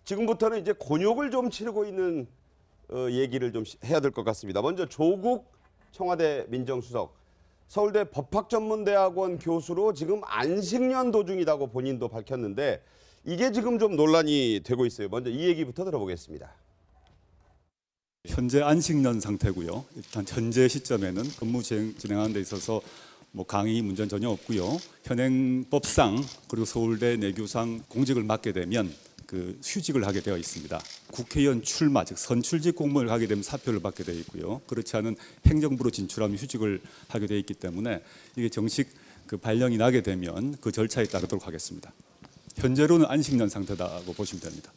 지금부터는 이제 곤욕을 좀 치르고 있는 얘기를 좀 해야 될 것 같습니다. 먼저 조국 청와대 민정수석, 서울대 법학전문대학원 교수로 지금 안식년 도중이라고 본인도 밝혔는데 이게 지금 좀 논란이 되고 있어요. 먼저 이 얘기부터 들어보겠습니다. 현재 안식년 상태고요. 일단 현재 시점에는 근무 진행하는 데 있어서 뭐 강의 문제는 전혀 없고요. 현행법상 그리고 서울대 내교상 공직을 맡게 되면 그 휴직을 하게 되어 있습니다. 국회의원 출마, 즉 선출직 공무원을 하게 되면 사표를 받게 되어 있고요. 그렇지 않은 행정부로 진출하면 휴직을 하게 되어 있기 때문에 이게 정식 그 발령이 나게 되면 그 절차에 따르도록 하겠습니다. 현재로는 안식년 상태다고 보시면 됩니다.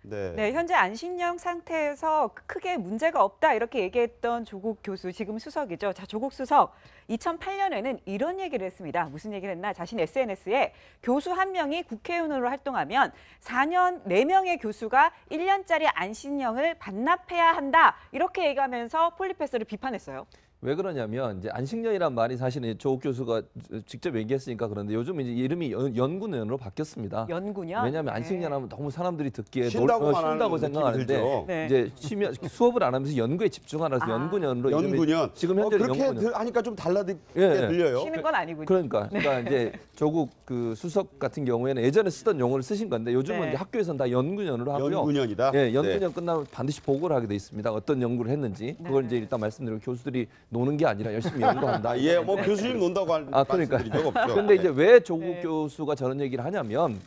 네, 현재 안식년 상태에서 크게 문제가 없다 이렇게 얘기했던 조국 교수, 지금 수석이죠. 자, 조국 수석 2008년에는 이런 얘기를 했습니다. 무슨 얘기를 했나? 자신 SNS에 교수 한 명이 국회의원으로 활동하면 4년 4명의 교수가 1년짜리 안식년을 반납해야 한다. 이렇게 얘기하면서 폴리페스를 비판했어요. 왜 그러냐면 이제 안식년이란 말이 사실은 조국 교수가 직접 얘기했으니까 그런데 요즘 이제 이름이 연구년으로 바뀌었습니다. 연구년? 왜냐하면 안식년하면 너무 사람들이 듣기에 쉰다고 생각하는데 네. 이제 쉬면 수업을 안 하면서 연구에 집중하라서 연구년으로 연구년. 지금 현재 그렇게 연구년. 하니까 좀 달라지게 들려요. 쉬는 건 아니군요. 그러니까 이제 조국 그 수석 같은 경우에는 예전에 쓰던 용어를 쓰신 건데 요즘은 이제 학교에서는 다 연구년으로 하고요. 연구년이다. 예, 연구년 끝나면 반드시 보고를 하게 돼 있습니다. 어떤 연구를 했는지 그걸 이제 일단 말씀드리고 교수들이 노는 게 아니라 열심히 연구한다. 예, 뭐 교수님 논다고 그러니까. 말씀드린 적 없죠. 근데 이제 왜 조국 교수가 저런 얘기를 하냐면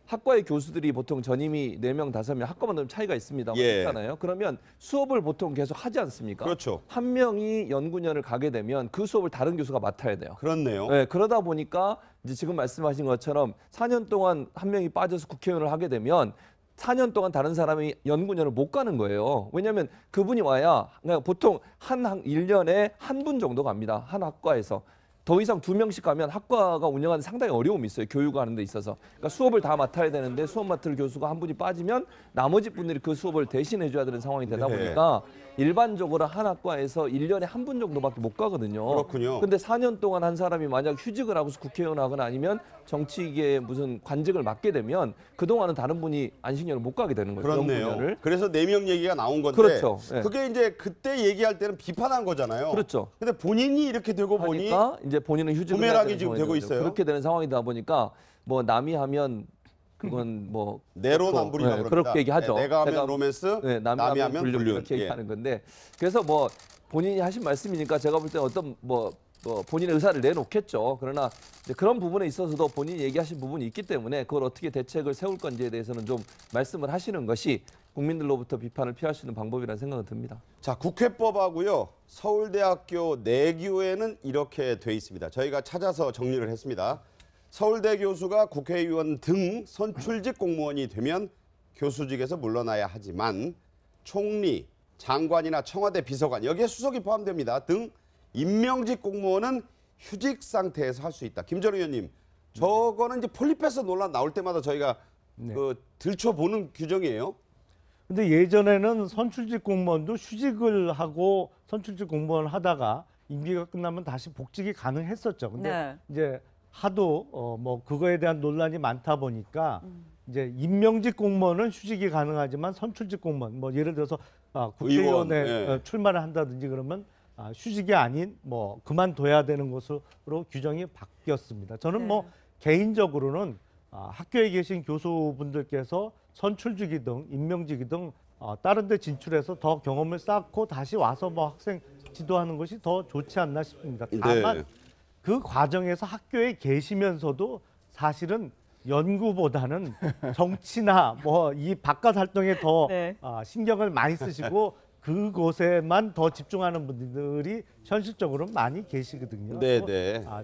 학과의 교수들이 보통 전임이 4명, 5명 학과마다 차이가 있습니다. 있잖아요. 그러면 수업을 보통 계속 하지 않습니까? 그렇죠. 한 명이 연구년을 가게 되면 그 수업을 다른 교수가 맡아야 돼요. 그렇네요. 네, 그러다 보니까 이제 지금 말씀하신 것처럼 4년 동안 한 명이 빠져서 국회의원을 하게 되면 4년 동안 다른 사람이 연구년을 못 가는 거예요. 왜냐하면 그분이 와야 그러니까 보통 1년에 한 분 정도 갑니다. 한 학과에서. 더 이상 2명씩 가면 학과가 운영하는 상당히 어려움이 있어요. 교육하는 데 있어서. 그러니까 수업을 다 맡아야 되는데 수업 맡을 교수가 한 분이 빠지면 나머지 분들이 그 수업을 대신해 줘야 되는 상황이 되다 보니까 일반적으로 한 학과에서 1년에 한 분 정도밖에 못 가거든요. 그렇군요. 근데 4년 동안 한 사람이 만약 휴직을 하고서 국회의원 하거나 아니면 정치계에 무슨 관직을 맡게 되면 그동안은 다른 분이 안식년을 못 가게 되는 거죠. 그렇네요. 연구년을. 그래서 4명 얘기가 나온 건데 그렇죠. 네. 그게 이제 그때 얘기할 때는 비판한 거잖아요. 그렇죠. 근데 본인이 이렇게 되고 보니 이제 본인은 휴직을 해야 부메랑이 되는 지금 되고 상황이죠. 있어요. 그렇게 되는 상황이다 보니까 뭐 남이 하면 그건 뭐 내로남불이라고 네, 그럽니다. 그렇게 얘기하죠. 내가 하면 로맨스, 네, 남이 하면 불륜 이렇게 얘기하는 건데 그래서 뭐 본인이 하신 말씀이니까 제가 볼 때 어떤 뭐 본인의 의사를 내놓겠죠. 그러나 이제 그런 부분에 있어서도 본인이 얘기하신 부분이 있기 때문에 그걸 어떻게 대책을 세울 건지에 대해서는 좀 말씀을 하시는 것이 국민들로부터 비판을 피할 수 있는 방법이라는 생각은 듭니다. 자, 국회법하고요. 서울대학교 내규에는 이렇게 돼 있습니다. 저희가 찾아서 정리를 했습니다. 서울대 교수가 국회의원 등 선출직 공무원이 되면 교수직에서 물러나야 하지만 총리, 장관이나 청와대 비서관, 여기에 수석이 포함됩니다. 등 임명직 공무원은 휴직 상태에서 할 수 있다. 김전우 의원님, 저거는 이제 폴리페스 논란 나올 때마다 저희가 들춰보는 규정이에요. 근데 예전에는 선출직 공무원도 휴직을 하고 선출직 공무원 하다가 임기가 끝나면 다시 복직이 가능했었죠. 근데 이제 하도 뭐 그거에 대한 논란이 많다 보니까 이제 임명직 공무원은 휴직이 가능하지만 선출직 공무원 뭐 예를 들어서 국회의원에 출마를 한다든지 그러면 휴직이 아닌 뭐 그만둬야 되는 것으로 규정이 바뀌었습니다. 저는 뭐 개인적으로는 학교에 계신 교수분들께서 선출직이든 임명직이든 다른 데 진출해서 더 경험을 쌓고 다시 와서 뭐 학생 지도하는 것이 더 좋지 않나 싶습니다. 다만 그 과정에서 학교에 계시면서도 사실은 연구보다는 정치나 뭐 이 바깥 활동에 더 신경을 많이 쓰시고 그곳에만 더 집중하는 분들이 현실적으로 많이 계시거든요.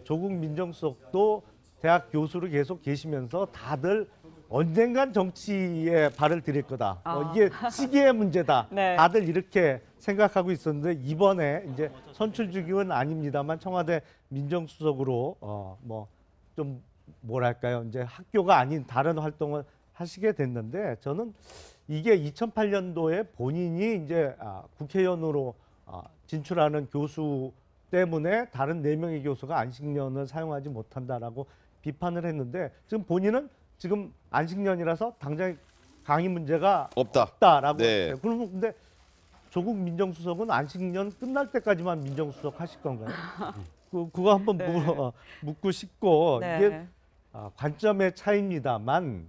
조국 민정수석도 대학 교수로 계속 계시면서 다들 언젠간 정치에 발을 들일 거다. 이게 시기의 문제다. 다들 이렇게 생각하고 있었는데 이번에 이제 선출직은 아닙니다만 청와대 민정수석으로 뭐 좀 뭐랄까요, 이제 학교가 아닌 다른 활동을 하시게 됐는데 저는 이게 2008년도에 본인이 이제 국회의원으로 진출하는 교수 때문에 다른 4명의 교수가 안식년을 사용하지 못한다라고 비판을 했는데 지금 본인은 지금 안식년이라서 당장 강의 문제가 없다. 없다라고. 네. 했어요. 그러면 근데 조국 민정수석은 안식년 끝날 때까지만 민정수석 하실 건가요? 그거 한번 네. 묻고 싶고 네. 이게 관점의 차이입니다만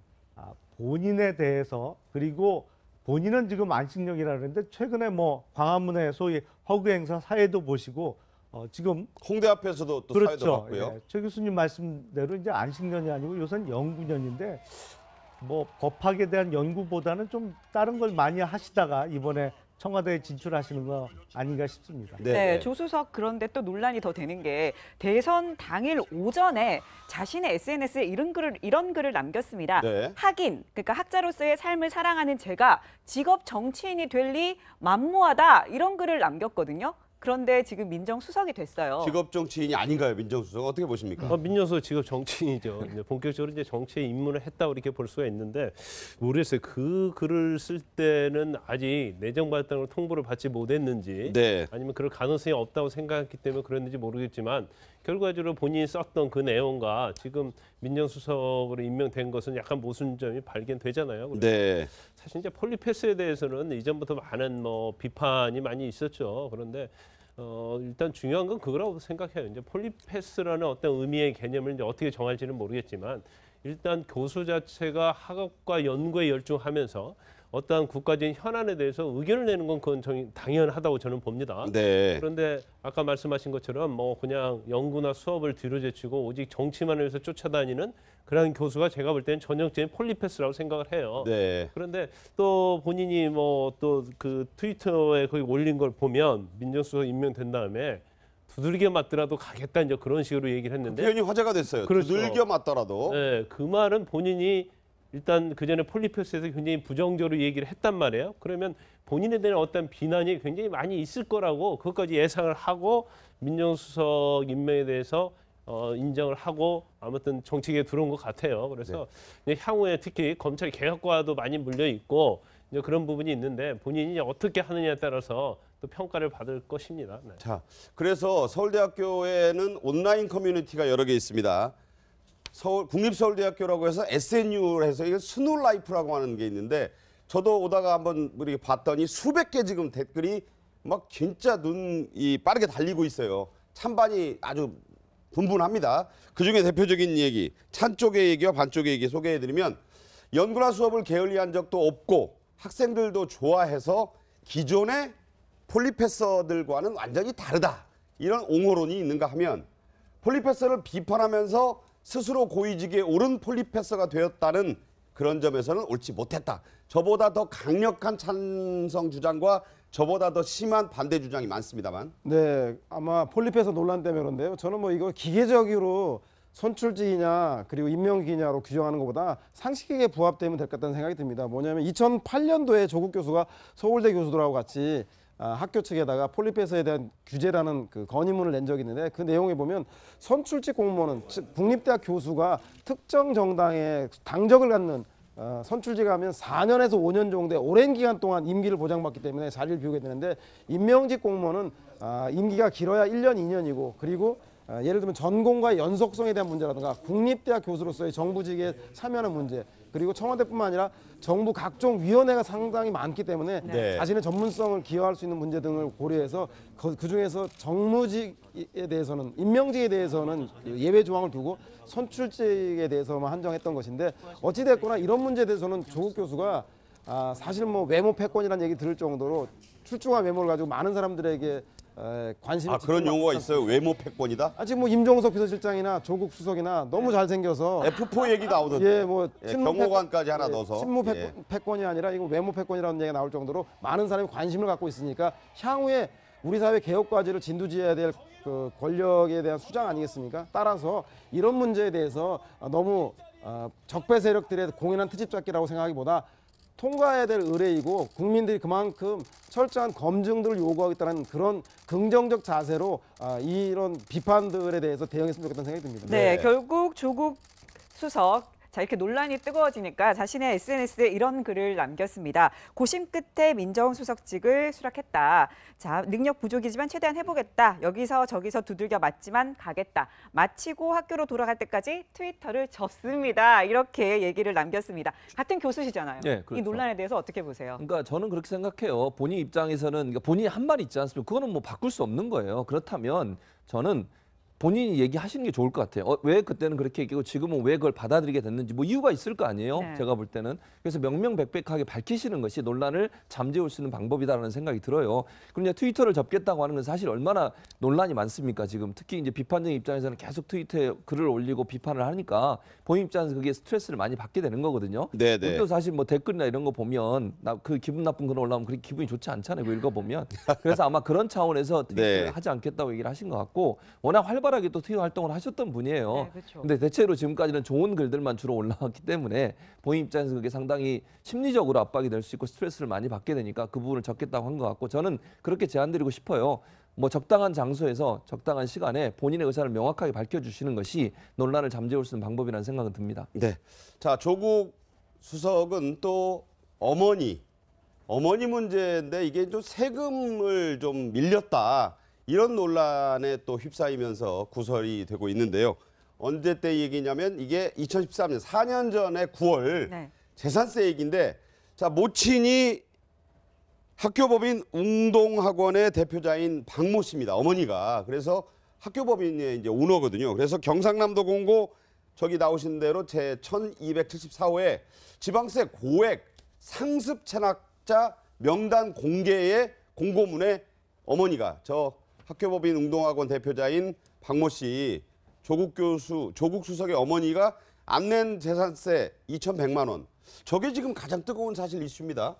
본인에 대해서 그리고 본인은 지금 안식년이라 그러는데 최근에 뭐 광화문에 소위 허그 행사 사회도 보시고 지금 홍대 앞에서도 또 사회도 그렇죠. 봤고요. 예, 최 교수님 말씀대로 이제 안식년이 아니고 요새는 연구년인데 뭐 법학에 대한 연구보다는 좀 다른 걸 많이 하시다가 이번에 청와대에 진출하시는 거 아닌가 싶습니다. 네, 조수석 그런데 또 논란이 더 되는 게 대선 당일 오전에 자신의 SNS에 이런 글을 남겼습니다. 네. 학인, 그러니까 학자로서의 삶을 사랑하는 제가 직업 정치인이 될 리 만무하다 이런 글을 남겼거든요. 그런데 지금 민정수석이 됐어요. 직업 정치인이 아닌가요, 민정수석? 어떻게 보십니까? 민정수석 직업 정치인이죠. 이제 본격적으로 이제 정치에 입문을 했다고 이렇게 볼 수가 있는데 모르겠어요. 그 글을 쓸 때는 아직 내정받았다는 걸 통보를 받지 못했는지 네. 아니면 그럴 가능성이 없다고 생각했기 때문에 그랬는지 모르겠지만 결과적으로 본인이 썼던 그 내용과 지금 민정수석으로 임명된 것은 약간 모순점이 발견되잖아요. 그래서 네. 사실 이제 폴리패스에 대해서는 이전부터 많은 비판이 많이 있었죠. 그런데 일단 중요한 건 그거라고 생각해요. 이제 폴리패스라는 어떤 의미의 개념을 이제 어떻게 정할지는 모르겠지만 일단 교수 자체가 학업과 연구에 열중하면서 어떠한 국가적인 현안에 대해서 의견을 내는 건 그건 당연하다고 저는 봅니다. 네. 그런데 아까 말씀하신 것처럼 그냥 연구나 수업을 뒤로 제치고 오직 정치만을 위해서 쫓아다니는 그런 교수가 제가 볼 때는 전형적인 폴리패스라고 생각을 해요. 네. 그런데 또 본인이 또 그 트위터에 거기 올린 걸 보면 민정수석 임명된 다음에 두들겨 맞더라도 가겠다 이제 그런 식으로 얘기를 했는데 표현이 화제가 됐어요. 그렇죠. 두들겨 맞더라도. 네, 그 말은 본인이 일단 그 전에 폴리패스에서 굉장히 부정적으로 얘기를 했단 말이에요. 그러면 본인에 대한 어떤 비난이 굉장히 많이 있을 거라고 그것까지 예상을 하고 민정수석 임명에 대해서 인정을 하고 아무튼 정치계에 들어온 것 같아요. 그래서 이제 향후에 특히 검찰 개혁과도 많이 물려 있고 이제 그런 부분이 있는데 본인이 어떻게 하느냐에 따라서 또 평가를 받을 것입니다. 네. 자, 그래서 서울대학교에는 온라인 커뮤니티가 여러 개 있습니다. 국립서울대학교라고 해서 SNU를 해서 이게 스노라이프라고 하는 게 있는데 저도 오다가 한번 이렇게 봤더니 수백 개 지금 댓글이 막 진짜 눈이 빠르게 달리고 있어요. 찬반이 아주 분분합니다. 그중에 대표적인 얘기, 찬 쪽의 얘기와 반 쪽의 얘기 소개해드리면 연구나 수업을 게을리한 적도 없고 학생들도 좋아해서 기존의 폴리패서들과는 완전히 다르다. 이런 옹호론이 있는가 하면 폴리패서를 비판하면서 스스로 고위직에 오른 폴리패서가 되었다는 그런 점에서는 옳지 못했다. 저보다 더 강력한 찬성 주장과 저보다 더 심한 반대 주장이 많습니다만. 네, 아마 폴리패서 논란 때문에 그런데요. 저는 이거 기계적으로 선출직이냐 그리고 임명기냐로 규정하는 것보다 상식에 부합되면 될 것 같다는 생각이 듭니다. 뭐냐면 2008년도에 조국 교수가 서울대 교수들하고 같이 학교 측에다가 폴리패스에 대한 규제라는 그 건의문을 낸 적이 있는데 그 내용에 보면 선출직 공무원은 즉 국립대학 교수가 특정 정당의 당적을 갖는 선출직 하면 4년에서 5년 정도의 오랜 기간 동안 임기를 보장받기 때문에 자리를 비우게 되는데 임명직 공무원은 임기가 길어야 1년, 2년이고 그리고 예를 들면 전공과의 연속성에 대한 문제라든가 국립대학 교수로서의 정부직에 참여하는 문제 그리고 청와대뿐만 아니라 정부 각종 위원회가 상당히 많기 때문에 네. 자신의 전문성을 기여할 수 있는 문제 등을 고려해서 그중에서 정무직에 대해서는 임명직에 대해서는 예외 조항을 두고 선출직에 대해서만 한정했던 것인데 어찌됐거나 이런 문제에 대해서는 조국 교수가 사실 외모 패권이라는 얘기 들을 정도로 출중한 외모를 가지고 많은 사람들에게 관심을 그런 용어가 있어요. 외모 패권이다. 지금 임종석 비서실장이나 조국 수석이나 너무 잘생겨서 F4 얘기 나오던데. 경호관까지 하나 넣어서. 친무 패권이 아니라 이거 외모 패권이라는 얘기가 나올 정도로 많은 사람이 관심을 갖고 있으니까 향후에 우리 사회 개혁 과제를 진두지어야 될 그 권력에 대한 수장 아니겠습니까? 따라서 이런 문제에 대해서 너무 적배 세력들의 공연한 트집 잡기라고 생각하기보다 통과해야 될 의뢰이고 국민들이 그만큼 철저한 검증들을 요구하겠다는 그런 긍정적 자세로 이런 비판들에 대해서 대응했으면 좋겠다는 생각이 듭니다. 네, 결국 조국 수석 자, 이렇게 논란이 뜨거워지니까 자신의 SNS에 이런 글을 남겼습니다. 고심 끝에 민정수석직을 수락했다. 자, 능력 부족이지만 최대한 해보겠다. 여기서 저기서 두들겨 맞지만 가겠다. 마치고 학교로 돌아갈 때까지 트위터를 접습니다. 이렇게 얘기를 남겼습니다. 같은 교수시잖아요. 네, 그렇죠. 이 논란에 대해서 어떻게 보세요? 그러니까 저는 그렇게 생각해요. 본인 입장에서는 그러니까 본인이 한 말 있지 않습니까? 그거는 뭐 바꿀 수 없는 거예요. 그렇다면 저는 본인이 얘기하시는 게 좋을 것 같아요. 왜 그때는 그렇게 얘기하고 지금은 왜 그걸 받아들이게 됐는지 뭐 이유가 있을 거 아니에요. 네. 제가 볼 때는. 그래서 명명백백하게 밝히시는 것이 논란을 잠재울 수 있는 방법이다라는 생각이 들어요. 그럼 이제 트위터를 접겠다고 하는 건 사실 얼마나 논란이 많습니까? 지금 특히 이제 비판적인 입장에서는 계속 트위터에 글을 올리고 비판을 하니까 본인 입장에서 그게 스트레스를 많이 받게 되는 거거든요. 네네. 우리도 사실 뭐 댓글이나 이런 거 보면 나 그 기분 나쁜 글 올라오면 그렇게 기분이 좋지 않잖아요. 그거 읽어보면. 그래서 아마 그런 차원에서 트위터를 네. 하지 않겠다고 얘기를 하신 것 같고 워낙 활발하게 또 트위터 활동을 하셨던 분이에요. 네, 그렇죠. 근데 대체로 지금까지는 좋은 글들만 주로 올라왔기 때문에 본인 입장에서 그게 상당히 심리적으로 압박이 될 수 있고 스트레스를 많이 받게 되니까 그 부분을 적겠다고 한 것 같고 저는 그렇게 제안드리고 싶어요. 뭐 적당한 장소에서 적당한 시간에 본인의 의사를 명확하게 밝혀주시는 것이 논란을 잠재울 수 있는 방법이라는 생각은 듭니다. 네. 자, 조국 수석은 또 어머니 문제인데 이게 좀 세금을 좀 밀렸다. 이런 논란에 또 휩싸이면서 구설이 되고 있는데요. 언제 때 얘기냐면 이게 2013년 4년 전에 9월 네. 재산세 얘기인데 자, 모친이 학교법인 웅동학원의 대표자인 박모 씨입니다. 어머니가. 그래서 학교법인의 이제 오너거든요. 그래서 경상남도 공고 저기 나오신 대로 제 1274호에 지방세 고액 상습 체납자 명단 공개의 공고문에 어머니가 저 학교법인 웅동학원 대표자인 박모 씨 조국 수석의 어머니가 안 낸 재산세 2,100만 원. 저게 지금 가장 뜨거운 사실 이슈입니다.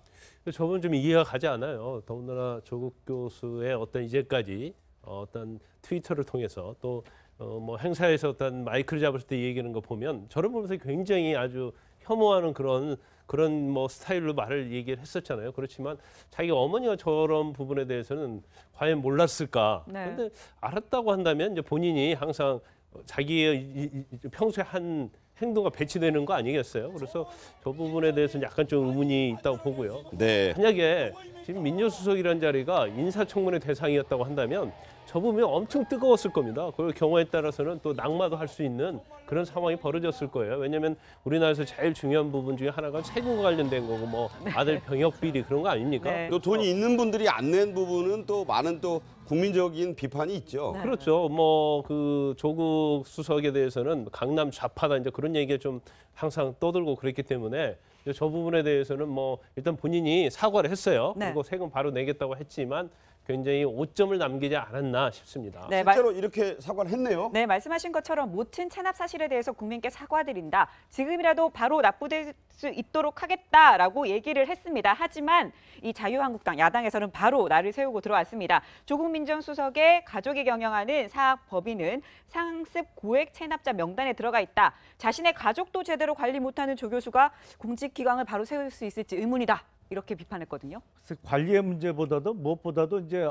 저분 좀 이해가 가지 않아요. 더군다나 조국 교수의 어떤 이제까지 어떤 트위터를 통해서 또 뭐 행사에서 어떤 마이크를 잡을 때 얘기하는 거 보면 저를 보면서 굉장히 아주 혐오하는 그런 뭐 스타일로 말을 얘기를 했었잖아요. 그렇지만 자기 어머니가 저런 부분에 대해서는 과연 몰랐을까? 네. 그런데 알았다고 한다면 이제 본인이 항상 자기의 평소에 한 행동과 배치되는 거 아니겠어요? 그래서 저 부분에 대해서는 약간 좀 의문이 있다고 보고요. 네. 만약에 지금 민정수석이라는 자리가 인사청문회 대상이었다고 한다면 저 부분이 엄청 뜨거웠을 겁니다. 그 경우에 따라서는 또 낙마도 할 수 있는 그런 상황이 벌어졌을 거예요. 왜냐하면 우리나라에서 제일 중요한 부분 중에 하나가 세금과 관련된 거고 뭐 아들 병역 비리 그런 거 아닙니까? 네. 또 돈이 있는 분들이 안 낸 부분은 또 많은 또 국민적인 비판이 있죠. 네. 그렇죠. 뭐 그 조국 수석에 대해서는 강남 좌파다 이제 그런 얘기가 좀 항상 떠들고 그랬기 때문에 이제 저 부분에 대해서는 뭐 일단 본인이 사과를 했어요. 네. 그리고 세금 바로 내겠다고 했지만 굉장히 오점을 남기지 않았나 싶습니다. 네, 실제로 이렇게 사과를 했네요. 네, 말씀하신 것처럼 모친 체납 사실에 대해서 국민께 사과드린다. 지금이라도 바로 납부될 수 있도록 하겠다라고 얘기를 했습니다. 하지만 이 자유한국당 야당에서는 바로 날을 세우고 들어왔습니다. 조국 민정수석의 가족이 경영하는 사학법인은 상습 고액 체납자 명단에 들어가 있다. 자신의 가족도 제대로 관리 못하는 조 교수가 공직기강을 바로 세울 수 있을지 의문이다. 이렇게 비판했거든요. 그래서 관리의 문제보다도 무엇보다도 이제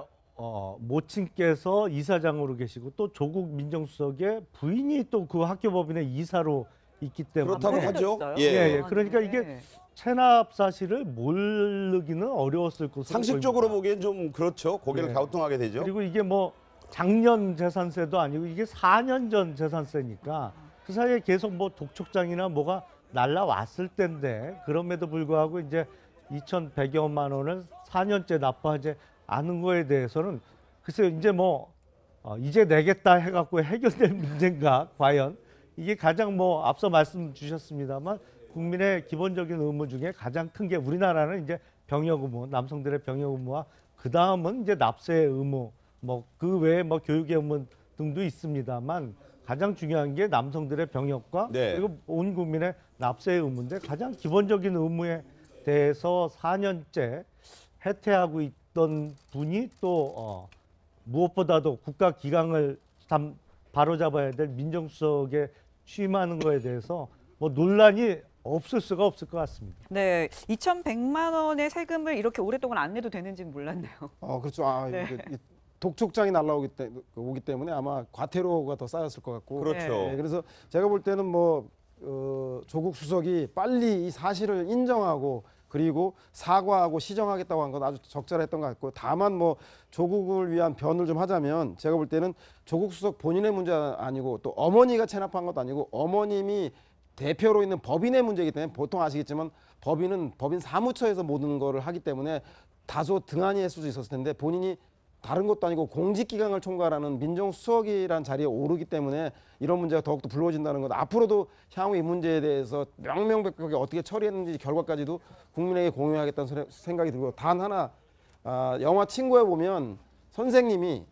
모친께서 이사장으로 계시고 또 조국 민정수석의 부인이 또 그 학교법인의 이사로 있기 때문에 그렇다고 하죠. 모르겠어요? 예. 예. 그러니까 이게 네. 체납 사실을 모르기는 어려웠을 것으로 상식적으로 보입니다. 보기엔 좀 그렇죠. 고개를 네. 갸우뚱하게 되죠. 그리고 이게 뭐 작년 재산세도 아니고 이게 4년 전 재산세니까 그 사이에 계속 뭐 독촉장이나 뭐가 날라왔을 텐데 그럼에도 불구하고 이제 2,100여만 원을 4년째 납부하지 않은 거에 대해서는 글쎄요 이제 뭐 이제 내겠다 해갖고 해결될 문제인가 과연 이게 가장 뭐 앞서 말씀 주셨습니다만 국민의 기본적인 의무 중에 가장 큰 게 우리나라는 이제 병역 의무 남성들의 병역 의무와 그 다음은 이제 납세 의무 뭐 그 외에 뭐 교육의 의무 등도 있습니다만 가장 중요한 게 남성들의 병역과 네. 그리고 온 국민의 납세 의무인데 가장 기본적인 의무에 대해서 4년째 해태하고 있던 분이 또 무엇보다도 국가 기강을 참 바로잡아야 될 민정수석에 취임하는 거에 대해서 뭐 논란이 없을 수가 없을 것 같습니다. 네, 2,100만 원의 세금을 이렇게 오랫동안 안 내도 되는지는 몰랐네요. 그렇죠. 네. 이게 독촉장이 오기 때문에 아마 과태료가 더 쌓였을 것 같고. 그렇죠. 네. 그래서 제가 볼 때는 뭐 조국 수석이 빨리 이 사실을 인정하고 그리고 사과하고 시정하겠다고 한 건 아주 적절했던 것 같고, 다만 뭐 조국을 위한 변을 좀 하자면 제가 볼 때는 조국 수석 본인의 문제가 아니고 또 어머니가 체납한 것도 아니고 어머님이 대표로 있는 법인의 문제이기 때문에, 보통 아시겠지만 법인은 법인 사무처에서 모든 거를 하기 때문에 다소 등한히 했을 수 있었을 텐데, 본인이 다른 것도 아니고 공직기강을 총괄하는 민정수석이라는 자리에 오르기 때문에 이런 문제가 더욱더 불거진다는 것. 앞으로도 향후 이 문제에 대해서 명명백백하게 어떻게 처리했는지 결과까지도 국민에게 공유하겠다는 생각이 들고, 단 하나, 영화 친구에 보면 선생님이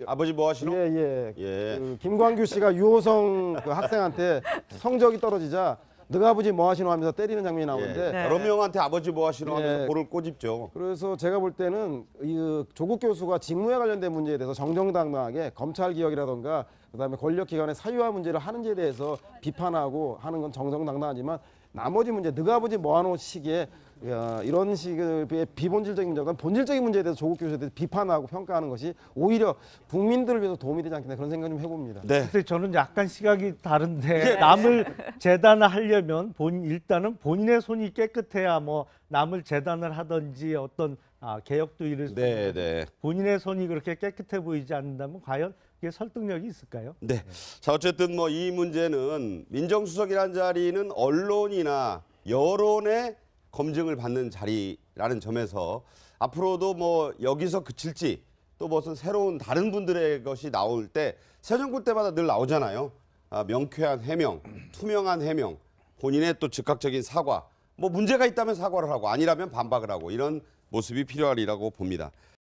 아버지 뭐 하시노? 예. 예. 김광규 씨가 유호성 그 학생한테 성적이 떨어지자 너가 아버지 뭐 하시노 하면서 때리는 장면이 나오는데, 네. 여러 명한테 아버지 뭐 하시노 하면서 예. 볼을 꼬집죠. 그래서 제가 볼 때는 이 조국 교수가 직무에 관련된 문제에 대해서 정정당당하게 검찰 개혁이라던가 그다음에 권력기관의 사유화 문제를 하는지에 대해서 비판하고 하는 건 정정당당하지만, 나머지 문제, 너가 아버지 뭐하노 식의 이런 식의 비본질적인 문제보다는 본질적인 문제에 대해서 조국 교수에 대해서 비판하고 평가하는 것이 오히려 국민들을 위해서 도움이 되지 않겠나, 그런 생각 좀 해봅니다. 네. 근데 저는 약간 시각이 다른데, 남을 재단하려면 일단은 본인의 손이 깨끗해야 뭐 남을 재단을 하든지 어떤 개혁도 이룰 수 네, 있는데, 네. 본인의 손이 그렇게 깨끗해 보이지 않는다면 과연 이게 설득력이 있을까요? 네. 자, 어쨌든 뭐 이 문제는 민정수석이라는 자리는 언론이나 여론의 검증을 받는 자리라는 점에서 앞으로도 뭐 여기서 그칠지 또 무슨 새로운 다른 분들의 것이 나올 때 새 정부 때마다 늘 나오잖아요. 명쾌한 해명, 투명한 해명, 본인의 또 즉각적인 사과, 뭐 문제가 있다면 사과를 하고 아니라면 반박을 하고, 이런 모습이 필요하리라고 봅니다.